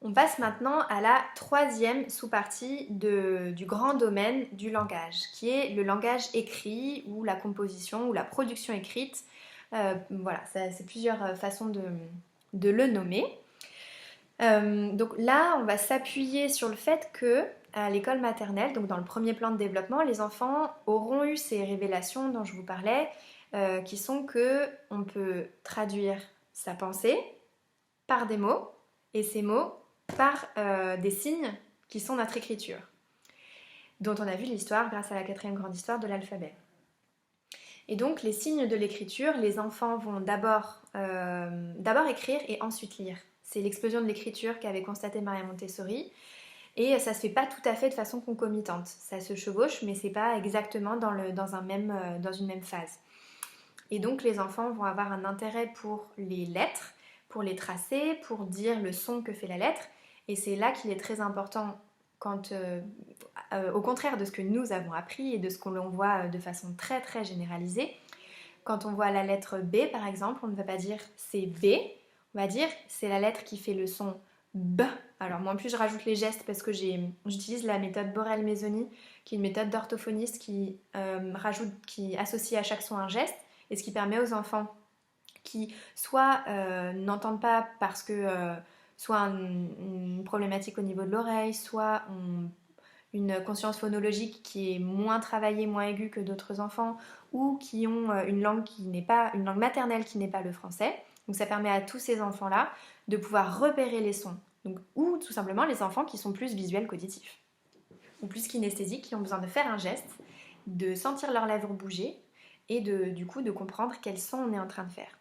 On passe maintenant à la troisième sous-partie du grand domaine du langage, qui est le langage écrit ou la composition ou la production écrite. Voilà, c'est plusieurs façons de le nommer. Donc là, on va s'appuyer sur le fait que à l'école maternelle, donc dans le premier plan de développement, les enfants auront eu ces révélations dont je vous parlais, qui sont que on peut traduire sa pensée par des mots et ces mots par des signes qui sont notre écriture, dont on a vu l'histoire grâce à la quatrième grande histoire de l'alphabet. Et donc les signes de l'écriture, les enfants vont d'abord écrire et ensuite lire. C'est l'explosion de l'écriture qu'avait constaté Maria Montessori. Et ça se fait pas tout à fait de façon concomitante. Ça se chevauche, mais c'est pas exactement dans une même phase. Et donc les enfants vont avoir un intérêt pour les lettres, pour les tracer, pour dire le son que fait la lettre. Et c'est là qu'il est très important quand, au contraire de ce que nous avons appris et de ce qu'on voit de façon très très généralisée, quand on voit la lettre B par exemple, on ne va pas dire c'est B, on va dire c'est la lettre qui fait le son B. Alors moi en plus je rajoute les gestes parce que j'utilise la méthode Borel-Mézoni, qui est une méthode d'orthophoniste qui associe à chaque son un geste et ce qui permet aux enfants qui soit n'entendent pas parce que soit une problématique au niveau de l'oreille, soit une conscience phonologique qui est moins travaillée, moins aiguë que d'autres enfants, ou qui ont une langue qui n'est pas une langue maternelle qui n'est pas le français. Donc ça permet à tous ces enfants-là de pouvoir repérer les sons. Donc, ou tout simplement les enfants qui sont plus visuels qu'auditifs, ou plus kinesthésiques, qui ont besoin de faire un geste, de sentir leurs lèvres bouger, et du coup de comprendre quel son on est en train de faire.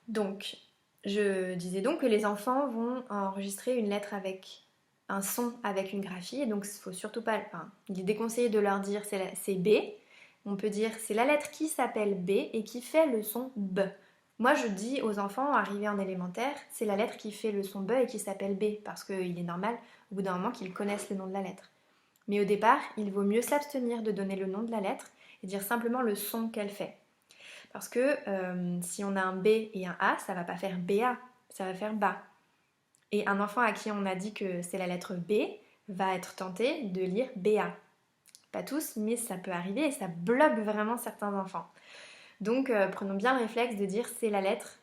Donc, je disais donc que les enfants vont enregistrer une lettre avec un son avec une graphie, et donc il faut surtout pas, enfin, il est déconseillé de leur dire c'est B. On peut dire c'est la lettre qui s'appelle B et qui fait le son B. Moi je dis aux enfants arrivés en élémentaire, c'est la lettre qui fait le son B et qui s'appelle B, parce qu'il est normal au bout d'un moment qu'ils connaissent le nom de la lettre. Mais au départ, il vaut mieux s'abstenir de donner le nom de la lettre et dire simplement le son qu'elle fait. Parce que si on a un B et un A, ça va pas faire BA, ça va faire BA. Et un enfant à qui on a dit que c'est la lettre B va être tenté de lire BA. Pas tous, mais ça peut arriver et ça bloque vraiment certains enfants. Donc prenons bien le réflexe de dire c'est la lettre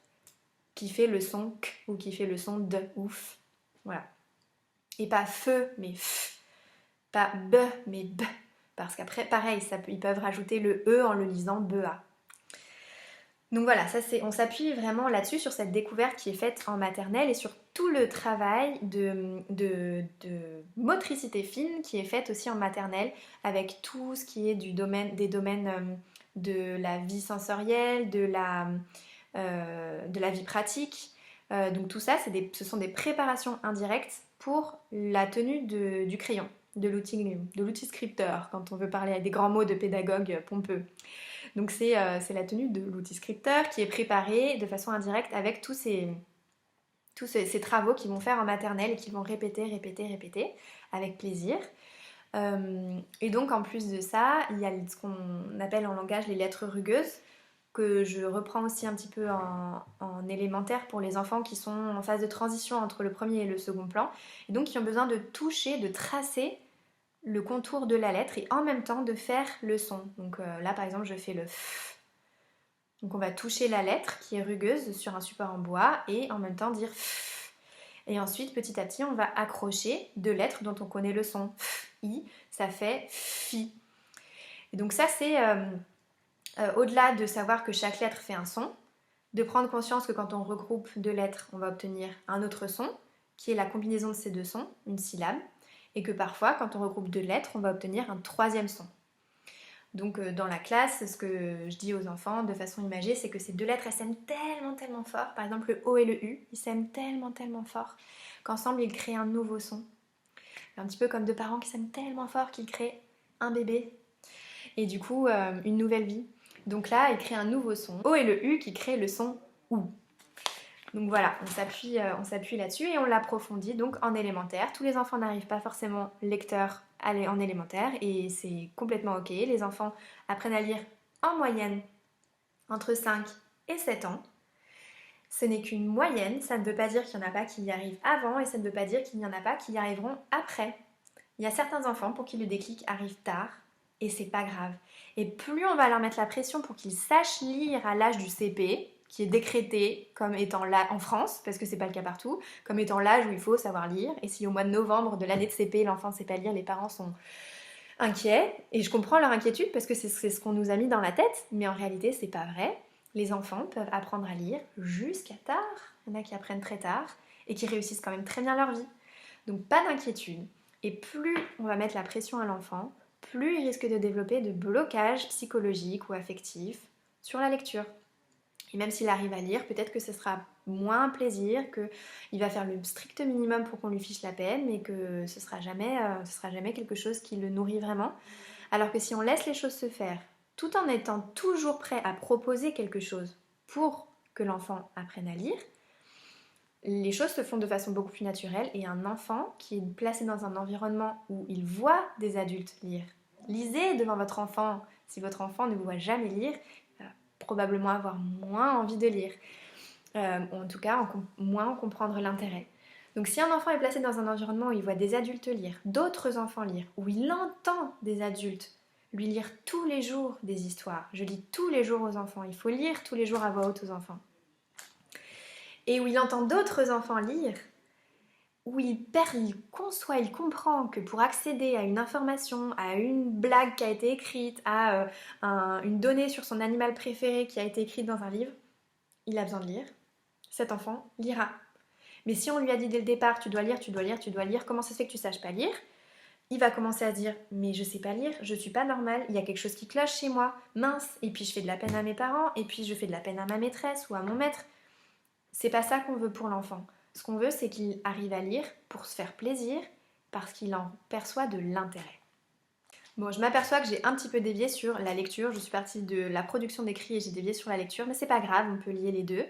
qui fait le son K ou qui fait le son D ou F. Voilà. Et pas feu, mais F. Pas B, mais B. Parce qu'après, pareil, ils peuvent rajouter le E en le lisant BA. Donc voilà, on s'appuie vraiment là-dessus, sur cette découverte qui est faite en maternelle et sur tout le travail de motricité fine qui est fait aussi en maternelle, avec tout ce qui est des domaines de la vie sensorielle, de la vie pratique. Donc tout ça, ce sont des préparations indirectes pour la tenue du crayon, de l'outil scripteur, quand on veut parler avec des grands mots de pédagogue pompeux. Donc c'est la tenue de l'outil scripteur qui est préparé de façon indirecte avec tous ces travaux qu'ils vont faire en maternelle et qu'ils vont répéter avec plaisir. Et donc en plus de ça, il y a ce qu'on appelle en langage les lettres rugueuses, que je reprends aussi un petit peu en élémentaire pour les enfants qui sont en phase de transition entre le premier et le second plan, et donc qui ont besoin de toucher, de tracer le contour de la lettre et en même temps de faire le son. Donc là par exemple je fais le F. Donc on va toucher la lettre qui est rugueuse sur un support en bois et en même temps dire F. Et ensuite petit à petit on va accrocher deux lettres dont on connaît le son. F, I, ça fait FI. Et donc ça c'est au-delà de savoir que chaque lettre fait un son, de prendre conscience que quand on regroupe deux lettres on va obtenir un autre son qui est la combinaison de ces deux sons, une syllabe. Et que parfois, quand on regroupe deux lettres, on va obtenir un troisième son. Donc dans la classe, ce que je dis aux enfants de façon imagée, c'est que ces deux lettres, elles s'aiment tellement, tellement fort. Par exemple, le O et le U, ils s'aiment tellement, tellement fort qu'ensemble, ils créent un nouveau son. Un petit peu comme deux parents qui s'aiment tellement fort qu'ils créent un bébé. Et du coup, une nouvelle vie. Donc là, ils créent un nouveau son. O et le U qui créent le son OU. Donc voilà, on s'appuie là-dessus et on l'approfondit donc en élémentaire. Tous les enfants n'arrivent pas forcément lecteurs en élémentaire et c'est complètement ok. Les enfants apprennent à lire en moyenne entre 5 et 7 ans. Ce n'est qu'une moyenne, ça ne veut pas dire qu'il n'y en a pas qui y arrivent avant et ça ne veut pas dire qu'il n'y en a pas qui y arriveront après. Il y a certains enfants pour qui le déclic arrive tard et c'est pas grave. Et plus on va leur mettre la pression pour qu'ils sachent lire à l'âge du CP, qui est décrété comme étant là en France, parce que c'est pas le cas partout, comme étant l'âge où il faut savoir lire. Et si au mois de novembre de l'année de CP, l'enfant ne sait pas lire, les parents sont inquiets. Et je comprends leur inquiétude parce que c'est ce qu'on nous a mis dans la tête, mais en réalité, c'est pas vrai. Les enfants peuvent apprendre à lire jusqu'à tard. Il y en a qui apprennent très tard et qui réussissent quand même très bien leur vie. Donc pas d'inquiétude. Et plus on va mettre la pression à l'enfant, plus il risque de développer de blocages psychologiques ou affectifs sur la lecture. Et même s'il arrive à lire, peut-être que ce sera moins un plaisir, qu'il va faire le strict minimum pour qu'on lui fiche la paix, mais que ce sera jamais quelque chose qui le nourrit vraiment. Alors que si on laisse les choses se faire, tout en étant toujours prêt à proposer quelque chose pour que l'enfant apprenne à lire, les choses se font de façon beaucoup plus naturelle et un enfant qui est placé dans un environnement où il voit des adultes lire. Lisez devant votre enfant. Si votre enfant ne vous voit jamais lire, il va probablement avoir moins envie de lire. Ou en tout cas, moins en comprendre l'intérêt. Donc si un enfant est placé dans un environnement où il voit des adultes lire, d'autres enfants lire, où il entend des adultes lui lire tous les jours des histoires, je lis tous les jours aux enfants, il faut lire tous les jours à voix haute aux enfants, et où il entend d'autres enfants lire, où il conçoit, il comprend que pour accéder à une information, à une blague qui a été écrite, à une donnée sur son animal préféré qui a été écrite dans un livre, il a besoin de lire. Cet enfant lira. Mais si on lui a dit dès le départ, tu dois lire, tu dois lire, tu dois lire, comment ça se fait que tu saches pas lire? Il va commencer à se dire, mais je sais pas lire, je suis pas normale, il y a quelque chose qui cloche chez moi, mince, et puis je fais de la peine à mes parents, et puis je fais de la peine à ma maîtresse ou à mon maître. C'est pas ça qu'on veut pour l'enfant. Ce qu'on veut, c'est qu'il arrive à lire pour se faire plaisir, parce qu'il en perçoit de l'intérêt. Bon, je m'aperçois que j'ai un petit peu dévié sur la lecture. Je suis partie de la production d'écrit et j'ai dévié sur la lecture, mais c'est pas grave, on peut lier les deux,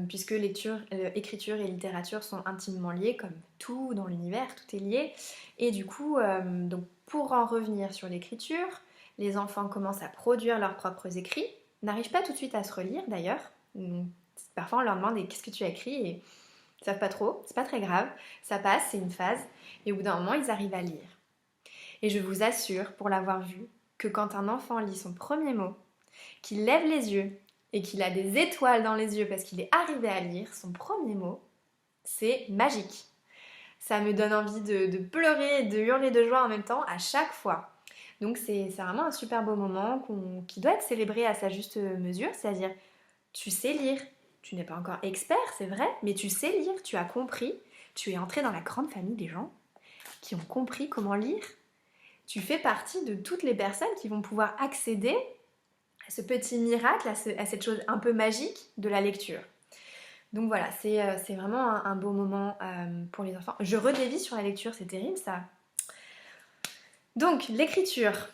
puisque écriture et littérature sont intimement liées, comme tout dans l'univers, tout est lié. Et du coup, donc pour en revenir sur l'écriture, les enfants commencent à produire leurs propres écrits, n'arrivent pas tout de suite à se relire d'ailleurs. Parfois on leur demande qu'est-ce que tu as écrit et ils savent pas trop, c'est pas très grave, ça passe, c'est une phase, et au bout d'un moment ils arrivent à lire. Et je vous assure, pour l'avoir vu, que quand un enfant lit son premier mot, qu'il lève les yeux et qu'il a des étoiles dans les yeux parce qu'il est arrivé à lire son premier mot, c'est magique. Ça me donne envie de pleurer et de hurler de joie en même temps à chaque fois. Donc c'est vraiment un super beau moment qui doit être célébré à sa juste mesure, c'est-à-dire tu sais lire, tu n'es pas encore expert, c'est vrai, mais tu sais lire, tu as compris, tu es entré dans la grande famille des gens qui ont compris comment lire. Tu fais partie de toutes les personnes qui vont pouvoir accéder à ce petit miracle, à cette chose un peu magique de la lecture. Donc voilà, c'est vraiment un beau moment pour les enfants. Je redévie sur la lecture, c'est terrible ça. Donc l'écriture.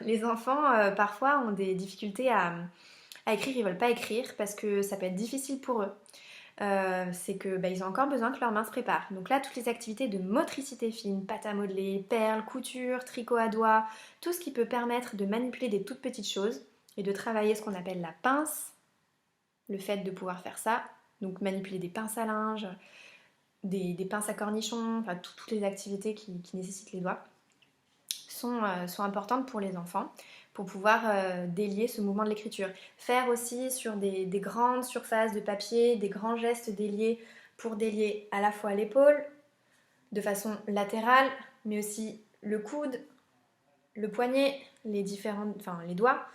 Les enfants parfois ont des difficultés à écrire, ils veulent pas écrire parce que ça peut être difficile pour eux. C'est que ils ont encore besoin que leurs mains se préparent. Donc là, toutes les activités de motricité fine, pâte à modeler, perles, couture, tricot à doigts, tout ce qui peut permettre de manipuler des toutes petites choses et de travailler ce qu'on appelle la pince, le fait de pouvoir faire ça, donc manipuler des pinces à linge, des pinces à cornichons, enfin toutes les activités qui nécessitent les doigts, sont importantes pour les enfants pour pouvoir délier ce mouvement de l'écriture. Faire aussi sur des grandes surfaces de papier, des grands gestes déliés pour délier à la fois l'épaule, de façon latérale, mais aussi le coude, le poignet, les doigts.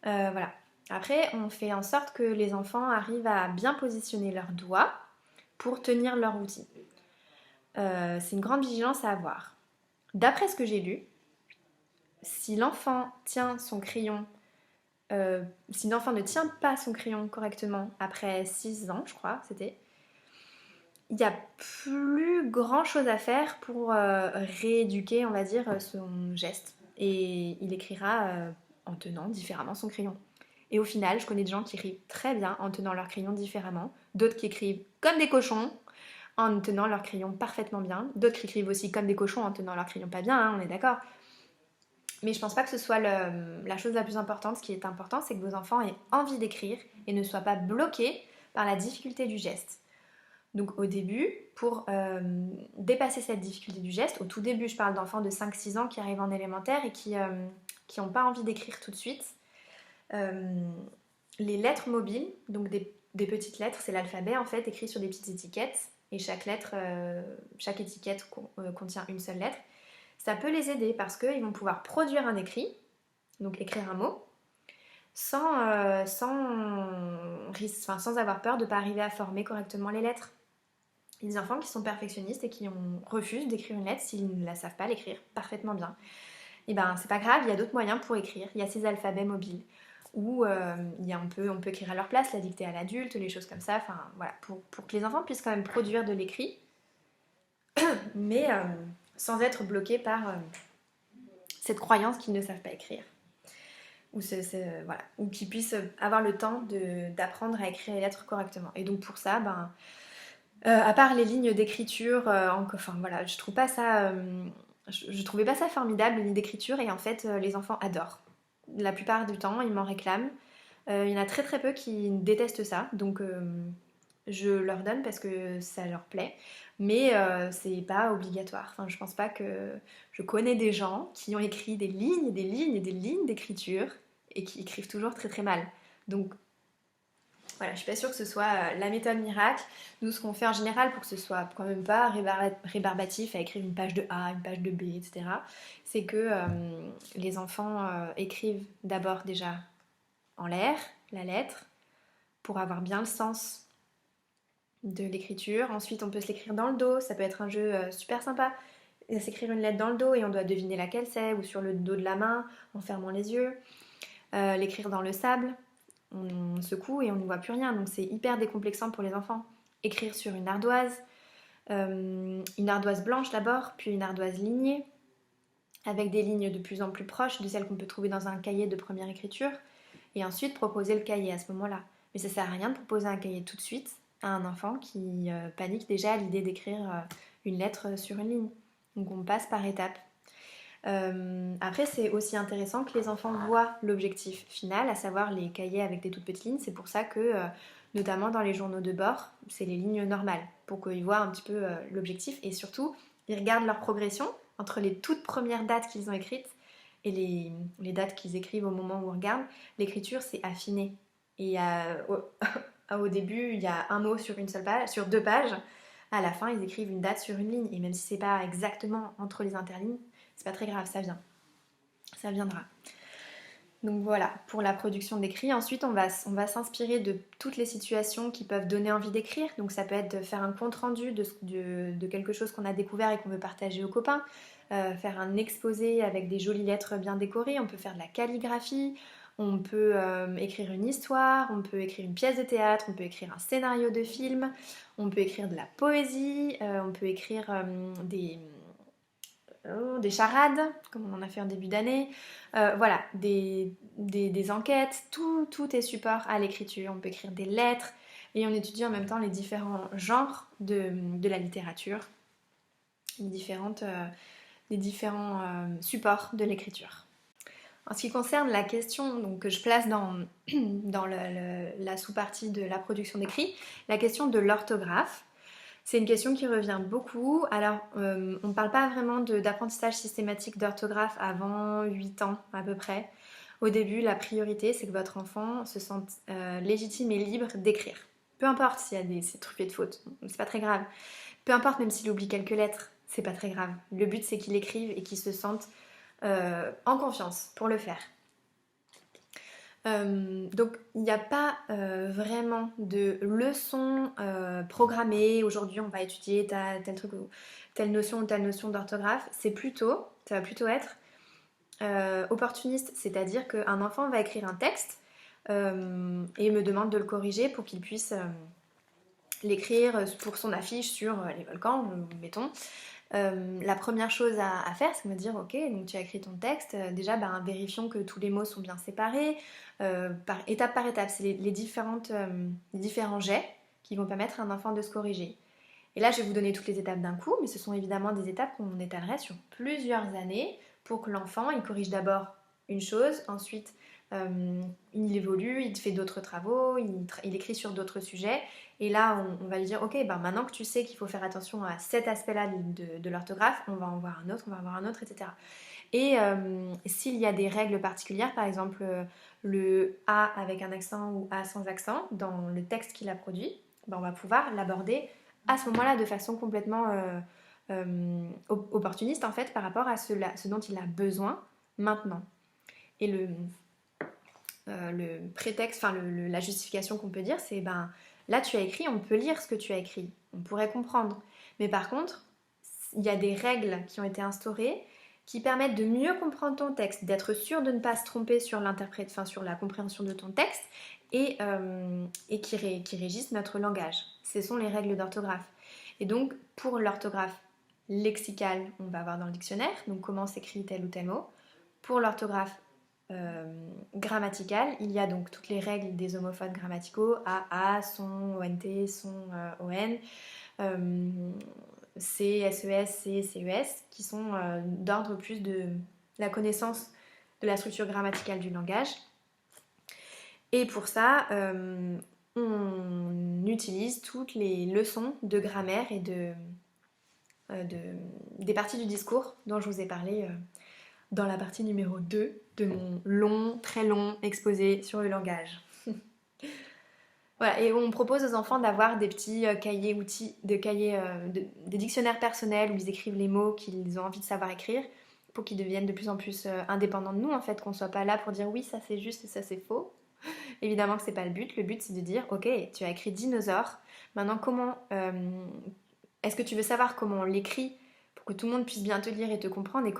Voilà. Après, on fait en sorte que les enfants arrivent à bien positionner leurs doigts pour tenir leur outil. C'est une grande vigilance à avoir. D'après ce que j'ai lu, si l'enfant tient son crayon, si l'enfant ne tient pas son crayon correctement après 6 ans, je crois, il n'y a plus grand chose à faire pour rééduquer, on va dire, son geste. Et il écrira en tenant différemment son crayon. Et au final, je connais des gens qui écrivent très bien en tenant leur crayon différemment, d'autres qui écrivent comme des cochons en tenant leur crayon parfaitement bien, d'autres qui écrivent aussi comme des cochons en tenant leur crayon pas bien, hein, on est d'accord. Mais je pense pas que ce soit la chose la plus importante. Ce qui est important, c'est que vos enfants aient envie d'écrire et ne soient pas bloqués par la difficulté du geste. Donc au début, pour dépasser cette difficulté du geste, au tout début, je parle d'enfants de 5-6 ans qui arrivent en élémentaire et qui n'ont pas envie d'écrire tout de suite. Les lettres mobiles, donc des petites lettres, c'est l'alphabet en fait, écrit sur des petites étiquettes, et chaque étiquette contient une seule lettre. Ça peut les aider parce qu'ils vont pouvoir produire un écrit, donc écrire un mot, sans avoir peur de ne pas arriver à former correctement les lettres. Les enfants qui sont perfectionnistes et qui refusent d'écrire une lettre s'ils ne la savent pas l'écrire parfaitement bien, et ben c'est pas grave, il y a d'autres moyens pour écrire. Il y a ces alphabets mobiles où on peut écrire à leur place, la dictée à l'adulte, les choses comme ça, enfin voilà, pour que les enfants puissent quand même produire de l'écrit, mais sans être bloqués par cette croyance qu'ils ne savent pas écrire. Ou qu'ils puissent avoir le temps d'apprendre à écrire les lettres correctement. Et donc pour ça, à part les lignes d'écriture, je trouvais pas ça formidable, les lignes d'écriture, et en fait les enfants adorent. La plupart du temps, ils m'en réclament. Il y en a très très peu qui détestent ça, donc je leur donne parce que ça leur plaît, mais c'est pas obligatoire. Enfin, je pense pas que... Je connais des gens qui ont écrit des lignes et des lignes et des lignes d'écriture et qui écrivent toujours très très mal. Donc voilà, je suis pas sûre que ce soit la méthode miracle. Nous, ce qu'on fait en général pour que ce soit quand même pas rébarbatif à écrire une page de A, une page de B, etc., c'est que les enfants écrivent d'abord déjà en l'air la lettre pour avoir bien le sens de l'écriture. Ensuite, on peut se l'écrire dans le dos. Ça peut être un jeu super sympa. S'écrire une lettre dans le dos et on doit deviner laquelle c'est, ou sur le dos de la main en fermant les yeux. L'écrire dans le sable. On secoue et on ne voit plus rien, donc c'est hyper décomplexant pour les enfants. Écrire sur une ardoise blanche d'abord, puis une ardoise lignée, avec des lignes de plus en plus proches de celles qu'on peut trouver dans un cahier de première écriture, et ensuite proposer le cahier à ce moment-là. Mais ça sert à rien de proposer un cahier tout de suite à un enfant qui panique déjà à l'idée d'écrire une lettre sur une ligne. Donc on passe par étapes. Après, c'est aussi intéressant que les enfants voient l'objectif final, à savoir les cahiers avec des toutes petites lignes. C'est pour ça que, notamment dans les journaux de bord, c'est les lignes normales, pour qu'ils voient un petit peu l'objectif, et surtout, ils regardent leur progression entre les toutes premières dates qu'ils ont écrites et les dates qu'ils écrivent au moment où on regarde. L'écriture, c'est affiné. Et au début, il y a un mot sur une seule page, sur 2 pages. À la fin, ils écrivent une date sur une ligne, et même si c'est pas exactement entre les interlignes, c'est pas très grave, ça vient. Ça viendra. Donc voilà, pour la production d'écrit. Ensuite, on va s'inspirer de toutes les situations qui peuvent donner envie d'écrire. Donc ça peut être de faire un compte-rendu de quelque chose qu'on a découvert et qu'on veut partager aux copains. Faire un exposé avec des jolies lettres bien décorées. On peut faire de la calligraphie. On peut écrire une histoire. On peut écrire une pièce de théâtre. On peut écrire un scénario de film. On peut écrire de la poésie. On peut écrire des charades, comme on en a fait en début d'année, voilà, des enquêtes, tout est support à l'écriture. On peut écrire des lettres, et on étudie en même temps les différents genres de la littérature, les différents supports de l'écriture. En ce qui concerne la question donc, que je place dans la sous-partie de la production d'écrit, la question de l'orthographe, c'est une question qui revient beaucoup. Alors, on ne parle pas vraiment d'apprentissage systématique d'orthographe avant 8 ans à peu près. Au début, la priorité, c'est que votre enfant se sente légitime et libre d'écrire. Peu importe s'il y a c'est truffé de fautes, c'est pas très grave. Peu importe même s'il oublie quelques lettres, c'est pas très grave. Le but, c'est qu'il écrive et qu'il se sente en confiance pour le faire. Donc il n'y a pas vraiment de leçons programmées. Aujourd'hui on va étudier tel truc ou telle notion d'orthographe. Ça va plutôt être opportuniste, c'est-à-dire qu'un enfant va écrire un texte et me demande de le corriger pour qu'il puisse l'écrire pour son affiche sur les volcans, mettons. La première chose à faire, c'est de me dire ok, donc tu as écrit ton texte, déjà vérifions que tous les mots sont bien séparés, étape par étape, c'est les différents jets qui vont permettre à un enfant de se corriger. Et là je vais vous donner toutes les étapes d'un coup, mais ce sont évidemment des étapes qu'on étalerait sur plusieurs années pour que l'enfant il corrige d'abord une chose, ensuite il évolue, il fait d'autres travaux, il écrit sur d'autres sujets. Et là, on va lui dire, ok, ben maintenant que tu sais qu'il faut faire attention à cet aspect-là de l'orthographe, on va en voir un autre, on va en voir un autre, etc. Et s'il y a des règles particulières, par exemple le A avec un accent ou A sans accent dans le texte qu'il a produit, ben on va pouvoir l'aborder à ce moment-là de façon complètement opportuniste en fait par rapport à ce dont il a besoin maintenant. Et le prétexte, enfin la justification qu'on peut dire, c'est ben là tu as écrit, on peut lire ce que tu as écrit, on pourrait comprendre. Mais par contre, il y a des règles qui ont été instaurées qui permettent de mieux comprendre ton texte, d'être sûr de ne pas se tromper sur sur la compréhension de ton texte et qui régissent notre langage. Ce sont les règles d'orthographe. Et donc, pour l'orthographe lexicale, on va voir dans le dictionnaire, donc comment s'écrit tel ou tel mot. Pour l'orthographe grammaticale, il y a donc toutes les règles des homophones grammaticaux, A, son, ONT, son, ON, C, SES, C, CES, qui sont d'ordre plus de la connaissance de la structure grammaticale du langage. Et pour ça, on utilise toutes les leçons de grammaire et des parties du discours dont je vous ai parlé dans la partie numéro 2 de mon très long exposé sur le langage. Voilà, et on propose aux enfants d'avoir des petits cahiers outils, des dictionnaires personnels où ils écrivent les mots qu'ils ont envie de savoir écrire pour qu'ils deviennent de plus en plus indépendants de nous en fait, qu'on soit pas là pour dire oui ça c'est juste et ça c'est faux. Évidemment que c'est pas le but c'est de dire ok tu as écrit dinosaure, maintenant est-ce que tu veux savoir comment on l'écrit pour que tout le monde puisse bien te lire et te comprendre et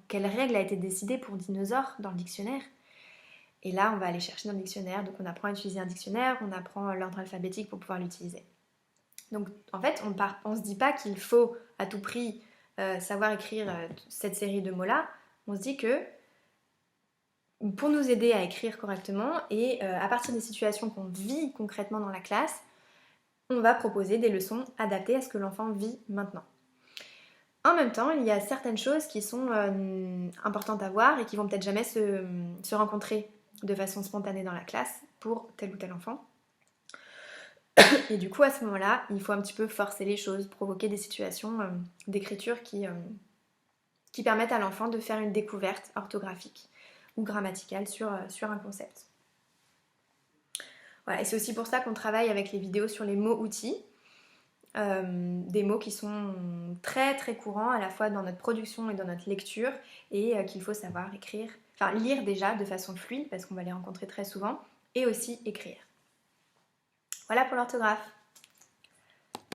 quelle règle a été décidée pour dinosaure dans le dictionnaire. Et là, on va aller chercher dans le dictionnaire. Donc, on apprend à utiliser un dictionnaire, on apprend l'ordre alphabétique pour pouvoir l'utiliser. Donc, en fait, on se dit pas qu'il faut à tout prix savoir écrire cette série de mots-là. On se dit que pour nous aider à écrire correctement et à partir des situations qu'on vit concrètement dans la classe, on va proposer des leçons adaptées à ce que l'enfant vit maintenant. En même temps, il y a certaines choses qui sont importantes à voir et qui vont peut-être jamais se rencontrer de façon spontanée dans la classe pour tel ou tel enfant. Et du coup, à ce moment-là, il faut un petit peu forcer les choses, provoquer des situations d'écriture qui permettent à l'enfant de faire une découverte orthographique ou grammaticale sur un concept. Voilà, et c'est aussi pour ça qu'on travaille avec les vidéos sur les mots-outils, des mots qui sont très très courants à la fois dans notre production et dans notre lecture et qu'il faut savoir écrire, enfin lire déjà de façon fluide parce qu'on va les rencontrer très souvent et aussi écrire. Voilà pour l'orthographe.